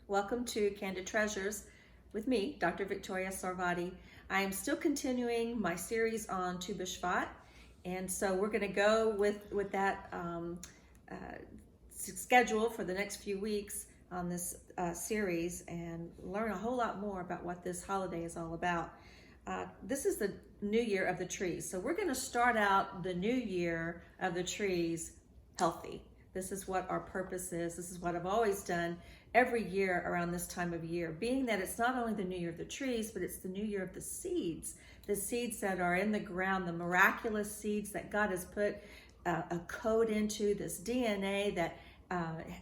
Welcome to Candid Treasures with me, Dr. Victoria Sarvati. I am still continuing my series on Tu B'Shvat, and so we're going to go with that schedule for the next few weeks on this series and learn a whole lot more about what this holiday is all about. This is the New Year of the Trees, so we're going to start out the New Year of the Trees healthy. This is what our purpose is. This is what I've always done every year around this time of year, being that it's not only the New Year of the Trees, but it's the New Year of the seeds that are in the ground, the miraculous seeds that God has put a code into, this DNA that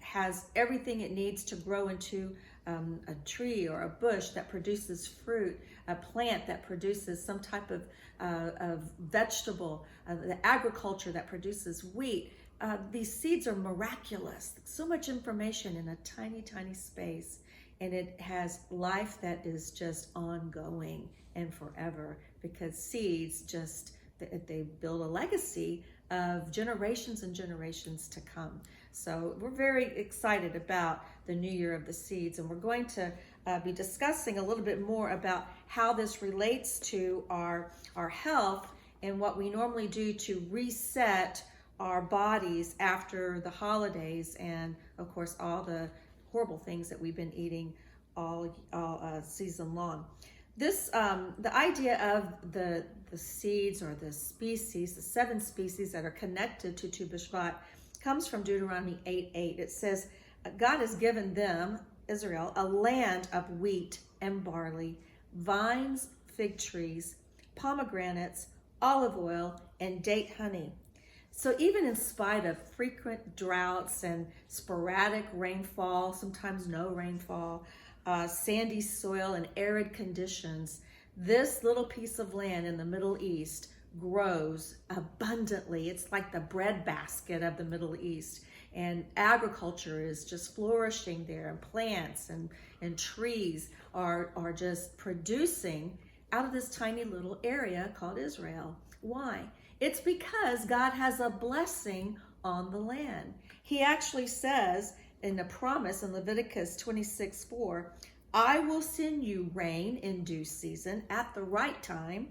has everything it needs to grow into a tree or a bush that produces fruit, a plant that produces some type of vegetable, the agriculture that produces wheat. These seeds are miraculous. So much information in a tiny, tiny space, and it has life that is just ongoing and forever, because seeds they build a legacy of generations and generations to come. So we're very excited about the New Year of the Seeds, and we're going to be discussing a little bit more about how this relates to our health and what we normally do to reset our bodies after the holidays, and of course all the horrible things that we've been eating all season long. This the idea of the seeds or the species, the 7 species that are connected to Tu B'Shvat, comes from Deuteronomy 8:8. It says, God has given them, Israel, a land of wheat and barley, vines, fig trees, pomegranates, olive oil, and date honey. So even in spite of frequent droughts and sporadic rainfall, sometimes no rainfall, sandy soil and arid conditions, this little piece of land in the Middle East grows abundantly. It's like the breadbasket of the Middle East. And agriculture is just flourishing there, and plants and trees are just producing out of this tiny little area called Israel. Why? It's because God has a blessing on the land. He actually says in a promise in Leviticus 26:4, I will send you rain in due season at the right time,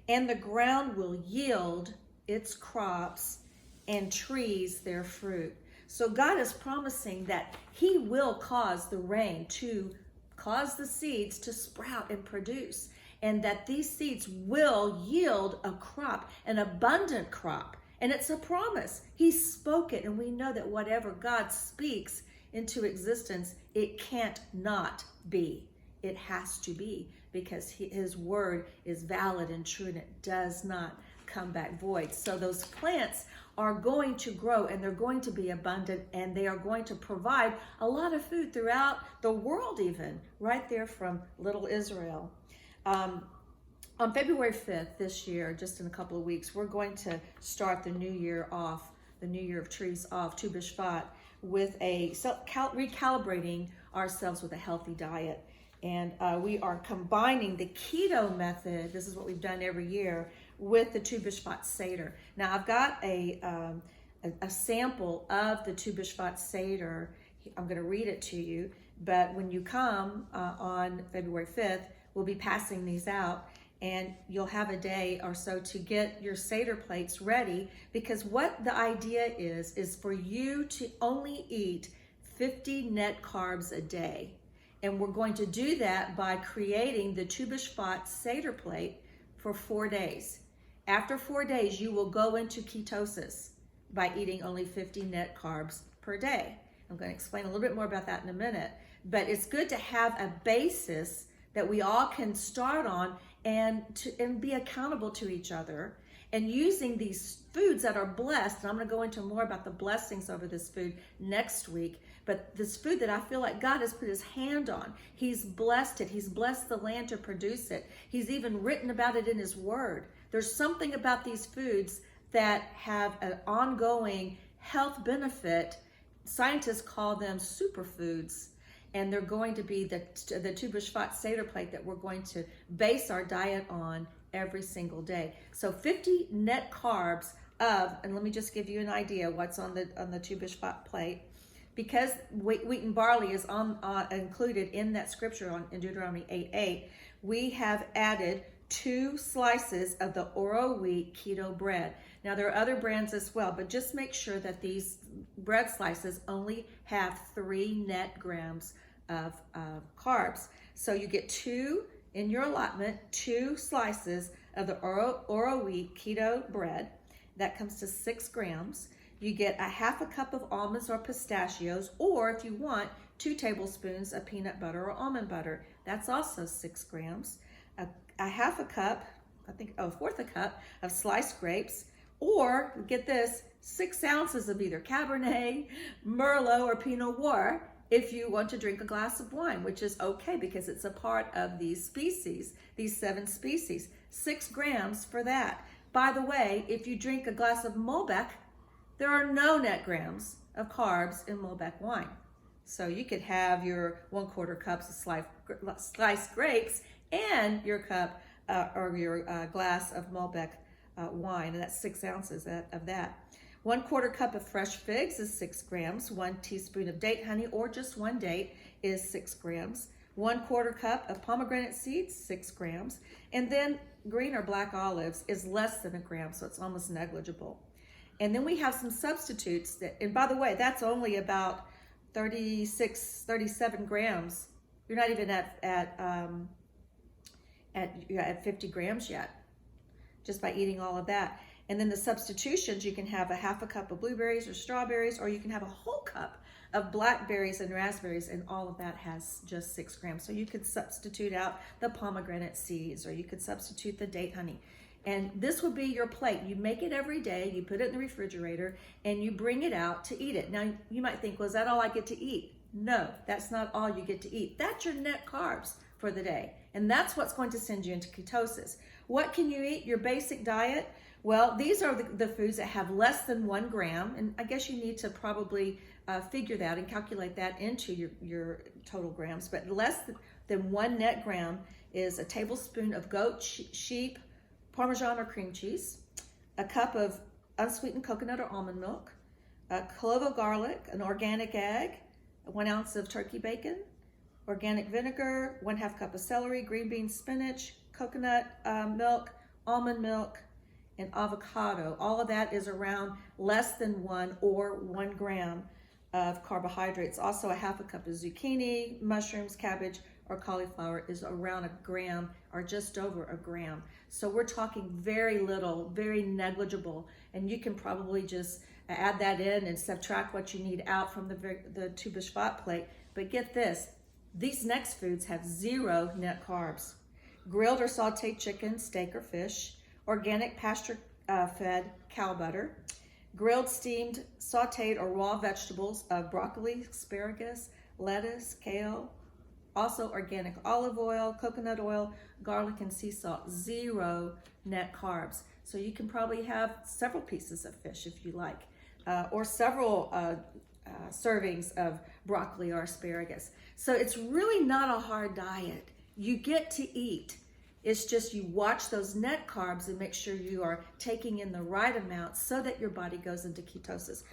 and the ground will yield its crops and trees their fruit. So God is promising that He will cause the rain to cause the seeds to sprout and produce, and that these seeds will yield a crop, an abundant crop. And it's a promise. He spoke it, and we know that whatever God speaks into existence, it can't not be. It has to be, because His word is valid and true, and it does not come back void. So those plants are going to grow, and they're going to be abundant, and they are going to provide a lot of food throughout the world, even right there from little Israel. On February 5th this year, just in a couple of weeks, we're going to start the new year off, the New Year of Trees off, Tu B'Shvat, with recalibrating ourselves with a healthy diet. And we are combining the keto method, this is what we've done every year, with the Tu B'Shvat Seder. Now I've got a sample of the Tu B'Shvat Seder. I'm going to read it to you, but when you come on February 5th, we'll be passing these out, and you'll have a day or so to get your Seder plates ready, because what the idea is for you to only eat 50 net carbs a day. And we're going to do that by creating the Tu B'Shvat Seder plate for 4 days. After 4 days, you will go into ketosis by eating only 50 net carbs per day. I'm going to explain a little bit more about that in a minute, but it's good to have a basis that we all can start on and be accountable to each other, and using these foods that are blessed. And I'm going to go into more about the blessings over this food next week, but this food that I feel like God has put His hand on, He's blessed it. He's blessed the land to produce it. He's even written about it in His word. There's something about these foods that have an ongoing health benefit. Scientists call them superfoods. And they're going to be the Tu B'Shvat Seder plate that we're going to base our diet on every single day. So 50 net carbs of, and let me just give you an idea what's on the Tu B'Shvat plate, because wheat and barley is included in that scripture in Deuteronomy 8:8, we have added 2 slices of the Oro wheat keto bread. Now there are other brands as well, but just make sure that these bread slices only have 3 net grams of carbs. So you get 2 in your allotment, 2 slices of the Oro wheat keto bread. That comes to 6 grams. You get a half a cup of almonds or pistachios, or if you want, 2 tablespoons of peanut butter or almond butter. That's also 6 grams. A half a cup, a fourth a cup of sliced grapes, or get this, 6 ounces of either Cabernet, Merlot, or Pinot Noir if you want to drink a glass of wine, which is okay because it's a part of these species, these 7 species. 6 grams for that. By the way, if you drink a glass of Malbec, there are no net grams of carbs in Malbec wine. So you could have your 1/4 cups of sliced grapes and your cup or your glass of Malbec wine, and that's 6 ounces of that. 1/4 cup of fresh figs is 6 grams. 1 teaspoon of date honey, or just 1 date, is 6 grams. 1/4 cup of pomegranate seeds, 6 grams. And then green or black olives is less than 1 gram, so it's almost negligible. And then we have some substitutes that, and by the way, that's only about 36, 37 grams. You're not even at 50 grams yet, just by eating all of that. And then the substitutions, you can have a half a cup of blueberries or strawberries, or you can have a whole cup of blackberries and raspberries, and all of that has just 6 grams. So you could substitute out the pomegranate seeds, or you could substitute the date honey. And this would be your plate. You make it every day, you put it in the refrigerator, and you bring it out to eat it. Now, you might think, well, is that all I get to eat? No, that's not all you get to eat. That's your net carbs for the day. And that's what's going to send you into ketosis. What can you eat? Your basic diet? Well, these are the foods that have less than 1 gram. And I guess you need to probably figure that and calculate that into your total grams. But less than 1 net gram is a tablespoon of goat, sheep, Parmesan or cream cheese, a cup of unsweetened coconut or almond milk, a clove of garlic, an organic egg, 1 ounce of turkey bacon, organic vinegar, 1/2 cup of celery, green beans, spinach, coconut milk, almond milk, and avocado. All of that is around less than 1 or 1 gram of carbohydrates. Also, a half a cup of zucchini, mushrooms, cabbage, or cauliflower is around 1 gram or just over 1 gram. So we're talking very little, very negligible, and you can probably just add that in and subtract what you need out from the Tu B'Shvat plate. But get this, these next foods have 0 net carbs. Grilled or sauteed chicken, steak, or fish, organic pasture-fed cow butter, grilled, steamed, sauteed, or raw vegetables of broccoli, asparagus, lettuce, kale, also organic olive oil, coconut oil, garlic, and sea salt. 0 net carbs. So you can probably have several pieces of fish if you like, or several servings of broccoli or asparagus. So it's really not a hard diet. You get to eat. It's just you watch those net carbs and make sure you are taking in the right amount so that your body goes into ketosis.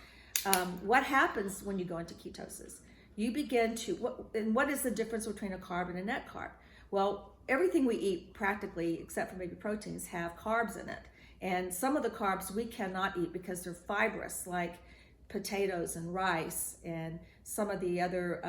What happens when you go into ketosis? You begin to, what is the difference between a carb and a net carb? Well, everything we eat practically, except for maybe proteins, have carbs in it. And some of the carbs we cannot eat because they're fibrous, like potatoes and rice, and some of the other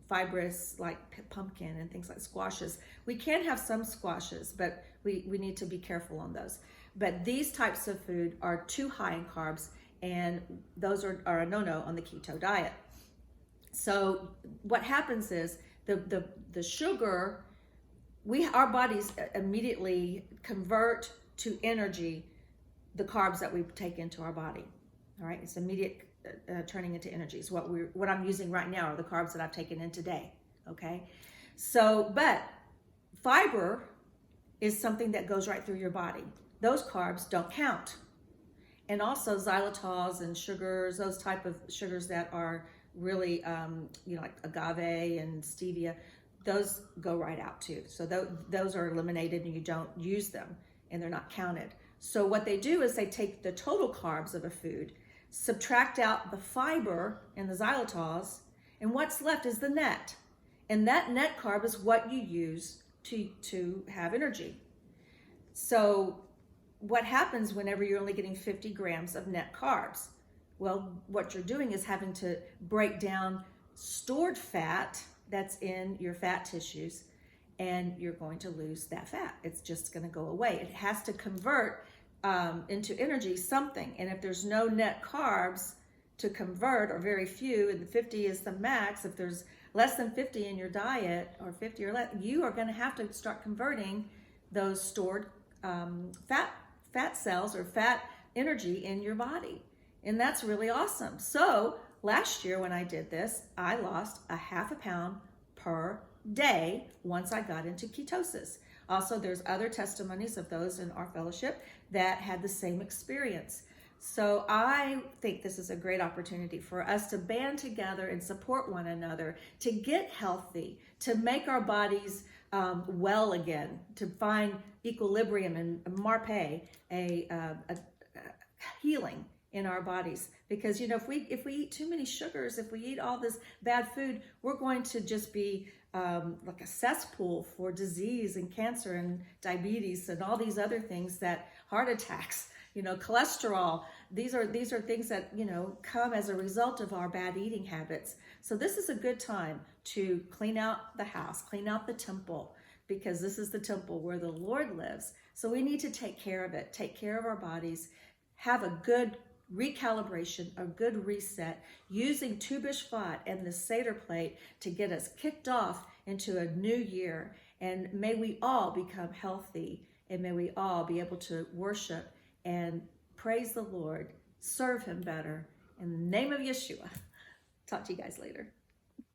fibrous, like pumpkin and things like squashes. We can have some squashes, but we need to be careful on those. But these types of food are too high in carbs, and those are a no-no on the keto diet. So what happens is the sugar, our bodies immediately convert to energy the carbs that we take into our body. All right, it's immediate turning into energy. Is what I'm using right now are the carbs that I've taken in today. Okay, so but fiber is something that goes right through your body. Those carbs don't count, and also xylitols and sugars, those type of sugars that are really, like agave and stevia, those go right out too. So those are eliminated and you don't use them and they're not counted. So what they do is they take the total carbs of a food. subtract out the fiber and the xylitol, and what's left is the net. And that net carb is what you use to have energy. So what happens whenever you're only getting 50 grams of net carbs? Well, what you're doing is having to break down stored fat that's in your fat tissues, and you're going to lose that fat. It's just going to go away. It has to convert into energy something. And if there's no net carbs to convert, or very few, and the 50 is the max, if there's less than 50 in your diet, or 50 or less, you are going to have to start converting those stored fat cells or fat energy in your body. And that's really awesome. So last year when I did this, I lost a half a pound per day once I got into ketosis. Also, there's other testimonies of those in our fellowship that had the same experience. So I think this is a great opportunity for us to band together and support one another, to get healthy, to make our bodies well again, to find equilibrium and marpe, a healing in our bodies. Because if we eat too many sugars, if we eat all this bad food, we're going to just be like a cesspool for disease and cancer and diabetes and all these other things, that heart attacks, cholesterol. These are things that come as a result of our bad eating habits. So this is a good time to clean out the house, clean out the temple, because this is the temple where the Lord lives. So we need to take care of it, take care of our bodies, have a good recalibration, a good reset, using Tu B'Shvat and the Seder plate to get us kicked off into a new year. And may we all become healthy, and may we all be able to worship and praise the Lord, serve him better. In the name of Yeshua. Talk to you guys later.